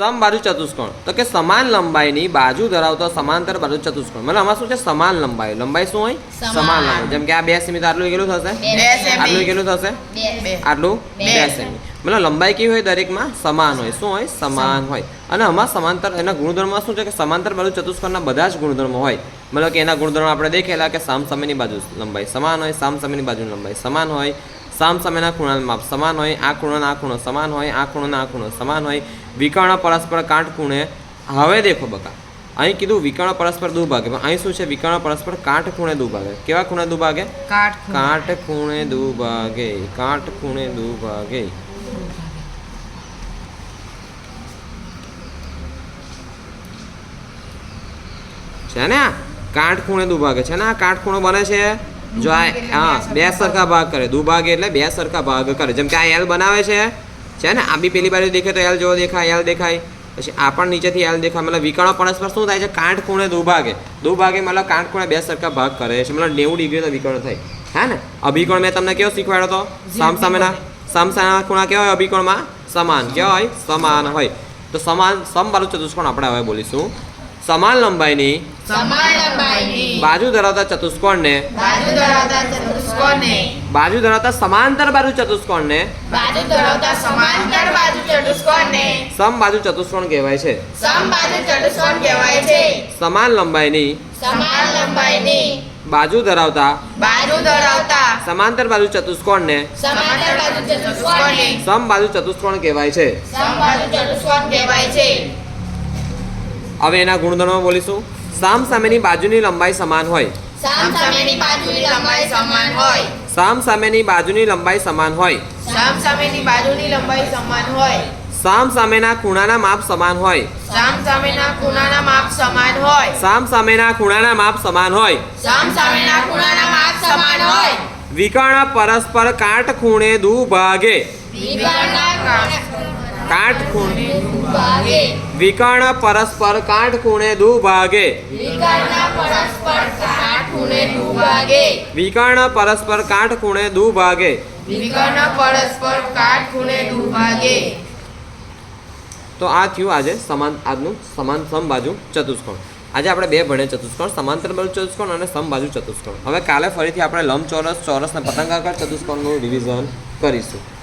સમબાજુ ચતુષ્કોણ તો કે સમાન લંબાઈની બાજુ ધરાવતો સમાંતર બાજુ ચતુષ્કોણ મતલબ આમાં શું છે સમાન લંબાઈ લંબાઈ શું હોય સમાન લંબાઈ જેમ કે આ 2 સેમી તો આટલું કેટલું થશે 2 સેમી આટલું કેટલું થશે 2 આટલું 2 સેમી મતલબ લંબાઈ કેવી હોય દરેકમાં સમાન હોય શું હોય સમાન હોય અને આમાં સમાંતર એના ગુણધર્મમાં શું છે કે સમાંતર બાજુ ચતુષ્કોણના બધા જ ગુણધર્મો હોય મતલબ કે એના ગુણધર્મો આપણે દેખેલા કે સામસામેની બાજુ લંબાઈ સમાન હોય સામસામેની બાજુની લંબાઈ સમાન હોય સામસામેના ખૂણાનું માપ સમાન હોય આ ખૂણો આ ખૂણો સમાન હોય આ ખૂણો આ ખૂણો સમાન હોય વિકર્ણ પરસ્પર કાટખૂણે હવે દેખો બકા અહીં કીધું વિકર્ણ પરસ્પર દુભાગે પણ અહીં શું છે વિકર્ણ પરસ્પર કાટખૂણે દુભાગે કેવા ખૂણે દુભાગે કાટખૂણે દુભાગે કાટખૂણે દુભાગે છે ને આ કાટખૂણે દુભાગે છે ને આ કાટખૂણો બને છે જો આ બે સરખા ભાગ કરે દુભાગે એટલે બે સરખા ભાગ કરે જેમ કે આ એલ બનાવે છે ને આ બી પેલી બાજુ દેખે તો એલ જેવો દેખાય એલ દેખાય પછી આ પણ નીચેથી એલ દેખાય મતલબ વિકર્ણ પરસ્પર શું થાય છે કાટખૂણે દુભાગે મતલબ કાટખૂણે બે સરખા ભાગ કરે છે મતલબ 90 ડિગ્રીનો વિકર્ણ થાય હે ને અભિકોણ મેં તમને કેવો શીખવાડ્યો તો સામસામેના ખૂણા કેવા હોય અભિકોણમાં સમાન કેવા હોય સમાન હોય તો સમાન સમબાજુ ચતુષ્કોણ આપણે હવે બોલીશું સમાન લંબાઈની બાજુ ધરાવતા ચતુષ્કોણને બાજુ ધરાવતા સમાંતર બાજુ ચતુષ્કોણને સમબાજુ ચતુષ્કોણ કહેવાય છે સમાન લંબાઈની બાજુ ધરાવતા સમાંતર બાજુ ચતુષ્કોણને સમબાજુ ચતુષ્કોણ કહેવાય છે હવે એના ગુણધર્મો બોલીશું સામસામેની બાજુની લંબાઈ સમાન હોય સામસામેની બાજુની લંબાઈ સમાન હોય સામસામેના ખૂણાના માપ સમાન હોય સામસામેના ખૂણાના માપ સમાન હોય વિકર્ણ પરસ્પર કાટખૂણે દુભાગે વિકર્ણ પરસ્પર કાટખૂણે દુભાગે વિકર્ણ પરસ્પર કાટખૂણે દુભાગે તો આ થયું આજે આજનું સમાન સમબાજુ ચતુષ્કોણ આજે આપણે બે ભણ્યા ચતુષ્કોણ સમાંતર બાજુ ચતુષ્કોણ અને સમબાજુ ચતુષ્કોણ હવે કાલે ફરીથી આપણે લંબચોરસ ચોરસ અને પતંગાકાર ચતુષ્કોણનું રિવિઝન કરીશું